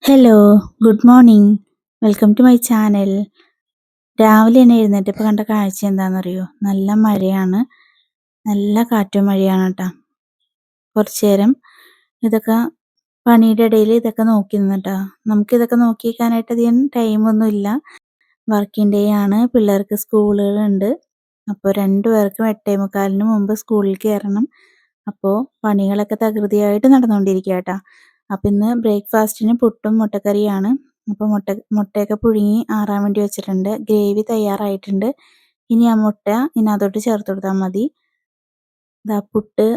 Hello, good morning. Welcome to my channel. രാവിലെ തന്നെ എഴുന്നേറ്റപ്പോൾ കണ്ട കാഴ്ച എന്താണെന്നറിയോ? നല്ല മഴയാണ്. നല്ല കാറ്റും മഴയാണ് കേട്ടോ. കുറച്ച് നേരം ഇതൊക്കെ പണിയുടെ ഇടയിൽ ഇതൊക്കെ നോക്കി നിന്നിട്ടോ. നമുക്കിതൊക്കെ നോക്കി നിൽക്കാനായിട്ട് അധികം ടൈമൊന്നുമില്ല. വർക്കിംഗ് ഡേ ആണ്. പിള്ളേർക്ക് സ്കൂളുകളുണ്ട്. അപ്പോൾ രണ്ടുപേർക്കും 8:45 മുമ്പ് സ്കൂളിൽ കയറണം. അപ്പോൾ പണികളൊക്കെ തകൃതിയായിട്ട് നടന്നുകൊണ്ടിരിക്കുക കേട്ടോ. അപ്പം ഇന്ന് ബ്രേക്ക്ഫാസ്റ്റിന് പുട്ടും മുട്ടക്കറിയാണ്. അപ്പോൾ മുട്ടയൊക്കെ പുഴുങ്ങി ആറാൻ വേണ്ടി വെച്ചിട്ടുണ്ട്. ഗ്രേവി തയ്യാറായിട്ടുണ്ട്. ഇനി ആ മുട്ട ഇതിനകത്തോട്ട് ചേർത്ത് കൊടുത്താൽ മതി. ഇതാ പുട്ട്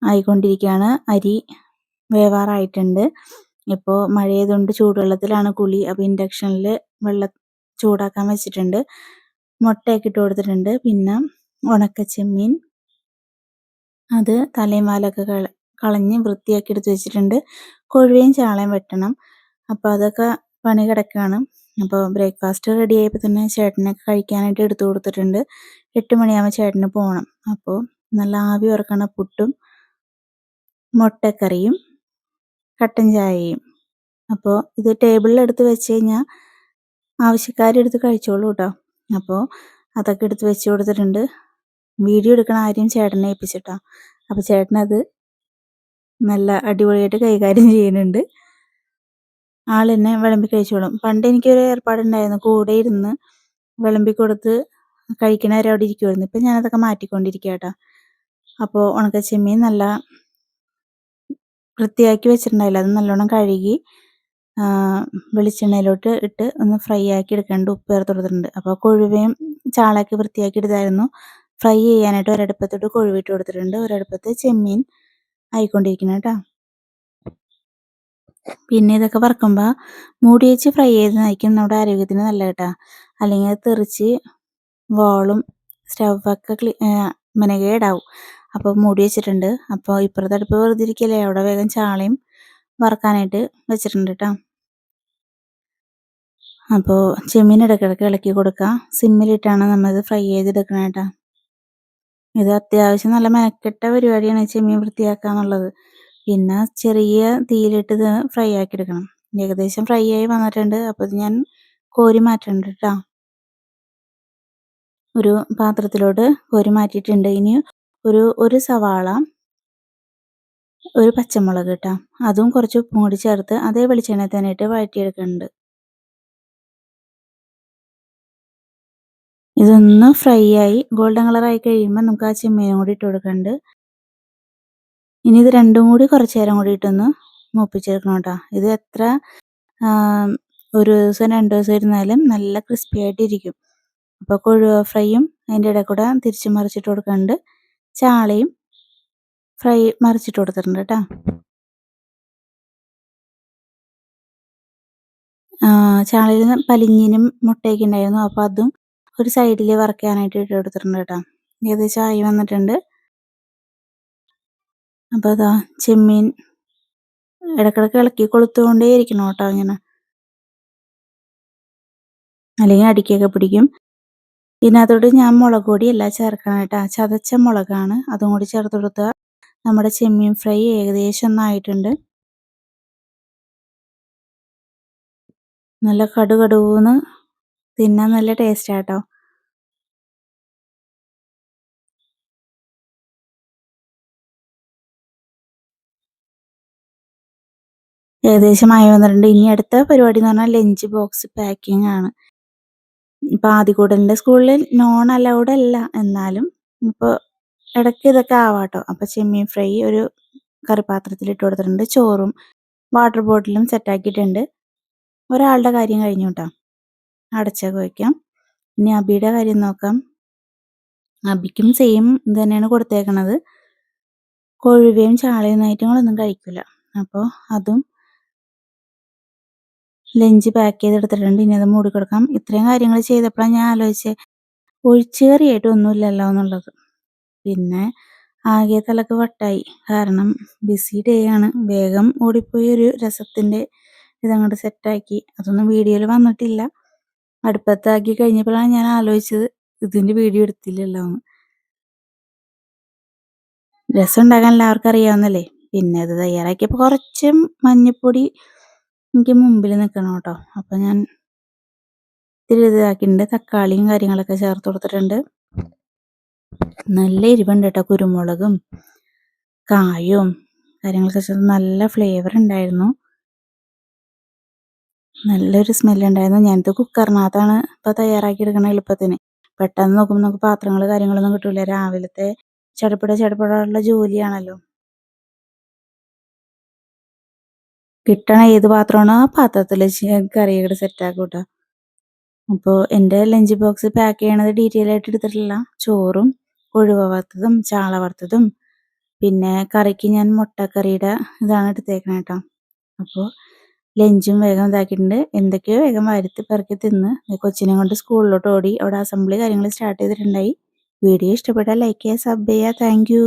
ആയിക്കൊണ്ടിരിക്കുകയാണ്. അരി വേവാറായിട്ടുണ്ട്. ഇപ്പോൾ മഴയായതുകൊണ്ട് ചൂടുവെള്ളത്തിലാണ് കുളി. അപ്പോൾ ഇൻഡക്ഷനിൽ വെള്ളം ചൂടാക്കാൻ വെച്ചിട്ടുണ്ട്. മുട്ടയൊക്കെ ഇട്ട് കൊടുത്തിട്ടുണ്ട്. പിന്നെ ഉണക്കച്ചെമ്മീൻ അത് തലയും വാലൊക്കെ കളഞ്ഞ് വൃത്തിയാക്കി എടുത്ത് വെച്ചിട്ടുണ്ട്. കൊഴുവയും ചാളയും വെട്ടണം. അപ്പോൾ അതൊക്കെ പണി കിടക്കുകയാണ്. അപ്പോൾ ബ്രേക്ക്ഫാസ്റ്റ് റെഡി ആയപ്പോൾ തന്നെ ചേട്ടനൊക്കെ കഴിക്കാനായിട്ട് എടുത്തു കൊടുത്തിട്ടുണ്ട്. 8 മണിയാകുമ്പോൾ ചേട്ടന് പോകണം. അപ്പോൾ നല്ല ആവി ഉറക്കണ പുട്ടും മുട്ടക്കറിയും കട്ടൻ ചായയും. അപ്പോൾ ഇത് ടേബിളിൽ എടുത്ത് വെച്ച് കഴിഞ്ഞാൽ ആവശ്യക്കാരെടുത്ത് കഴിച്ചോളൂ കേട്ടോ. അപ്പോൾ അതൊക്കെ എടുത്ത് വെച്ച് കൊടുത്തിട്ടുണ്ട്. വീഡിയോ എടുക്കണ കാര്യം ചേട്ടനെ ഏൽപ്പിച്ചിട്ടാ. അപ്പോൾ ചേട്ടനത് നല്ല അടിപൊളിയായിട്ട് കൈകാര്യം ചെയ്യുന്നുണ്ട്. ആൾ തന്നെ വിളമ്പി കഴിച്ചോളും. പണ്ട് എനിക്കൊരു ഏർപ്പാടുണ്ടായിരുന്നു, കൂടെ ഇരുന്ന് വിളമ്പി കൊടുത്ത് കഴിക്കണവരെ അവിടെ ഇരിക്കുമായിരുന്നു. ഇപ്പം ഞാനതൊക്കെ മാറ്റിക്കൊണ്ടിരിക്കുക കേട്ടോ. അപ്പോൾ ഉണക്കച്ചെമ്മീൻ നല്ല വൃത്തിയാക്കി വെച്ചിട്ടുണ്ടായില്ല, അത് നല്ലോണം കഴുകി വെളിച്ചെണ്ണയിലോട്ട് ഇട്ട് ഒന്ന് ഫ്രൈ ആക്കി എടുക്കാണ്ട് ഉപ്പ് ചേർത്ത് കൊടുത്തിട്ടുണ്ട്. അപ്പോൾ കൊഴുവയും ചാളയൊക്കെ വൃത്തിയാക്കി എടുത്തായിരുന്നു. ഫ്രൈ ചെയ്യാനായിട്ട് ഒരടുപ്പത്തോട്ട് കൊഴുവിട്ട് കൊടുത്തിട്ടുണ്ട്. ഒരടുപ്പത്ത് ചെമ്മീൻ ആയിക്കൊണ്ടിരിക്കണം കേട്ടോ. പിന്നെ ഇതൊക്കെ വറക്കുമ്പോൾ മൂടി വെച്ച് ഫ്രൈ ചെയ്തതായിരിക്കും നമ്മുടെ ആരോഗ്യത്തിന് നല്ല കേട്ടോ. അല്ലെങ്കിൽ അത് തെറിച്ച് വാളും സ്റ്റവൊക്കെ മെനകേടാവും. അപ്പോൾ മൂടി വെച്ചിട്ടുണ്ട്. അപ്പോൾ ഇപ്പുറത്തെ അടുപ്പ് വെറുതെ ഇരിക്കല്ലേ, അവിടെ വേഗം ചാളയും വറക്കാനായിട്ട് വെച്ചിട്ടുണ്ട് കേട്ടോ. അപ്പോൾ ചെമ്മീൻ ഇടയ്ക്കിടയ്ക്ക് ഇളക്കി കൊടുക്കുക. സിമ്മിലിട്ടാണ് നമ്മളിത് ഫ്രൈ ചെയ്തെടുക്കണം കേട്ടോ. ഇത് അത്യാവശ്യം നല്ല മെനക്കെട്ട പരിപാടിയാണ് ചെമ്മീൻ വൃത്തിയാക്കുക എന്നുള്ളത്. പിന്നെ ചെറിയ തീയിലിട്ട് ഇത് ഫ്രൈ ആക്കി എടുക്കണം. ഏകദേശം ഫ്രൈ ആയി വന്നിട്ടുണ്ട്. അപ്പോൾ ഇത് ഞാൻ കോരി മാറ്റുന്നുണ്ട് കേട്ടോ. ഒരു പാത്രത്തിലോട്ട് കോരി മാറ്റിയിട്ടുണ്ട്. ഇനി ഒരു സവാള, ഒരു പച്ചമുളക് കേട്ടോ, അതും കുറച്ച് ഉപ്പും കൂടി ചേർത്ത് അതേ വെളിച്ചെണ്ണയിൽ തന്നെ ഇട്ട് വഴറ്റിയെടുക്കുന്നുണ്ട്. ഇതൊന്ന് ഫ്രൈ ആയി ഗോൾഡൻ കളറായി കഴിയുമ്പോൾ നമുക്ക് ആ ചെമ്മീനും കൂടി ഇട്ട് കൊടുക്കുന്നുണ്ട്. ഇനി ഇത് രണ്ടും കൂടി കുറച്ച് നേരം കൂടി ഇട്ടൊന്ന് മൂപ്പിച്ചെടുക്കണം കേട്ടോ. ഇത് എത്ര ഒരു ദിവസം 2 ദിവസം ഇരുന്നാലും നല്ല ക്രിസ്പി ആയിട്ടിരിക്കും. അപ്പോൾ കൊഴുവ ഫ്രൈയും അതിൻ്റെ ഇടയിൽ കൂടെ തിരിച്ച് മറിച്ചിട്ട് കൊടുക്കുന്നുണ്ട്. ചാളയും ഫ്രൈ മറിച്ചിട്ട് കൊടുത്തിട്ടുണ്ട് കേട്ടോ. ചാളയിൽ പലിഞ്ഞിനും മുട്ടയൊക്കെ ഉണ്ടായിരുന്നു. അപ്പോൾ അതും ഒരു സൈഡിൽ വറക്കാനായിട്ട് ഇട്ട് കൊടുത്തിട്ടുണ്ട് കേട്ടോ. ഏകദേശം ആയി വന്നിട്ടുണ്ട്. അപ്പോൾ അതാ ചെമ്മീൻ ഇടയ്ക്കിടയ്ക്ക് ഇളക്കി കൊളുത്തുകൊണ്ടേ ഇരിക്കണം കേട്ടോ. ഇങ്ങനെ അല്ലെങ്കിൽ അടിക്കൊക്കെ പിടിക്കും. ഇതിനകത്തോട്ട് ഞാൻ മുളക് പൊടിയല്ല ചേർക്കണം കേട്ടോ, ചതച്ച മുളകാണ്. അതും കൂടി ചേർത്ത് കൊടുത്താൽ നമ്മുടെ ചെമ്മീൻ ഫ്രൈ ഏകദേശം ഒന്നായിട്ടുണ്ട്. നല്ല കടുകടുന്ന് തിന്നാൻ നല്ല ടേസ്റ്റാട്ടോ. ഏകദേശം ആയി വന്നിട്ടുണ്ട്. ഇനി അടുത്ത പരിപാടി എന്ന് പറഞ്ഞാൽ ലഞ്ച് ബോക്സ് പാക്കിംഗ് ആണ്. ഇപ്പം ആദ്യകൂടലിൻ്റെ സ്കൂളിൽ നോൺ അലൗഡ് അല്ല, എന്നാലും ഇപ്പോൾ ഇടയ്ക്ക് ഇതൊക്കെ ആവാട്ടോ. അപ്പോൾ ചെമ്മീൻ ഫ്രൈ ഒരു കറിപ്പാത്രത്തിൽ ഇട്ട് കൊടുത്തിട്ടുണ്ട്. ചോറും വാട്ടർ ബോട്ടിലും സെറ്റാക്കിയിട്ടുണ്ട്. ഒരാളുടെ കാര്യം കഴിഞ്ഞു കേട്ടോ. അടച്ചൊക്കെ വയ്ക്കാം. ഇനി അബിയുടെ കാര്യം നോക്കാം. അബിക്കും സെയിം ഇത് തന്നെയാണ് കൊടുത്തേക്കണത്. കൊഴുവയും ചാളയും ഐറ്റങ്ങളൊന്നും കഴിക്കില്ല. അപ്പോൾ അതും ലഞ്ച് പാക്ക് ചെയ്തെടുത്തിട്ടുണ്ട്. ഇനി അത് മൂടി കൊടുക്കാം. ഇത്രയും കാര്യങ്ങൾ ചെയ്തപ്പോഴാണ് ഞാൻ ആലോചിച്ചത് ഒഴിച്ചുകറിയായിട്ട് ഒന്നുമില്ലല്ലോ എന്നുള്ളത്. പിന്നെ ആകെ തലക്ക് വട്ടായി. കാരണം ബിസി ഡേ ആണ്. വേഗം ഓടിപ്പോയി ഒരു രസത്തിൻ്റെ ഇതങ്ങോട്ട് സെറ്റാക്കി. അതൊന്നും വീഡിയോയിൽ വന്നിട്ടില്ല. അടുപ്പത്താക്കി കഴിഞ്ഞപ്പോഴാണ് ഞാൻ ആലോചിച്ചത് ഇതിൻ്റെ വീഡിയോ എടുത്തില്ലല്ലോ എന്ന്. രസം ഉണ്ടാക്കാൻ എല്ലാവർക്കും അറിയാവുന്നല്ലേ. പിന്നെ അത് തയ്യാറാക്കിയപ്പോൾ കുറച്ച് മഞ്ഞൾപ്പൊടി എനിക്ക് മുമ്പിൽ നിൽക്കണം കേട്ടോ. അപ്പം ഞാൻ ഇത്തിരി ഇതാക്കിയിട്ടുണ്ട്. തക്കാളിയും കാര്യങ്ങളൊക്കെ ചേർത്ത് കൊടുത്തിട്ടുണ്ട്. നല്ല എരിവുണ്ട് കേട്ടോ. കുരുമുളകും കായും കാര്യങ്ങളൊക്കെ ചേർത്ത് നല്ല ഫ്ലേവർ ഉണ്ടായിരുന്നു. നല്ലൊരു സ്മെല്ലുണ്ടായിരുന്നു. ഞാനിത് കുക്കറിനകത്താണ് ഇപ്പോൾ തയ്യാറാക്കി എടുക്കണത് എളുപ്പത്തിന്. പെട്ടെന്ന് നോക്കുമ്പോൾ നമുക്ക് പാത്രങ്ങൾ കാര്യങ്ങളൊന്നും കിട്ടൂല. രാവിലത്തെ ചടപടയുള്ള ജോലിയാണല്ലോ. കിട്ടണ ഏത് പാത്രമാണോ ആ പാത്രത്തിൽ കറിയൊക്കെ സെറ്റാക്കും കേട്ടോ. അപ്പോൾ എൻ്റെ ലഞ്ച് ബോക്സ് പാക്ക് ചെയ്യണത് ഡീറ്റെയിൽ ആയിട്ട് എടുത്തിട്ടില്ല. ചോറും കൊഴുവ വറുത്തതും ചാള വറുത്തതും പിന്നെ കറിക്ക് ഞാൻ മുട്ടക്കറിയുടെ ഇതാണ് എടുത്തേക്കണത് കേട്ടോ. അപ്പോൾ ലഞ്ചും വേഗം ഇതാക്കിയിട്ടുണ്ട്. എന്തൊക്കെയോ വേഗം വരുത്തി പെറുക്കി തിന്ന് കൊച്ചിനെ കൊണ്ട് സ്കൂളിലോട്ട് ഓടി. അവിടെ അസംബ്ലി കാര്യങ്ങൾ സ്റ്റാർട്ട് ചെയ്തിട്ടുണ്ടായി. വീഡിയോ ഇഷ്ടപ്പെട്ടാൽ ലൈക്ക് ചെയ്യുക, സബ് ചെയ്യുക. Thank you.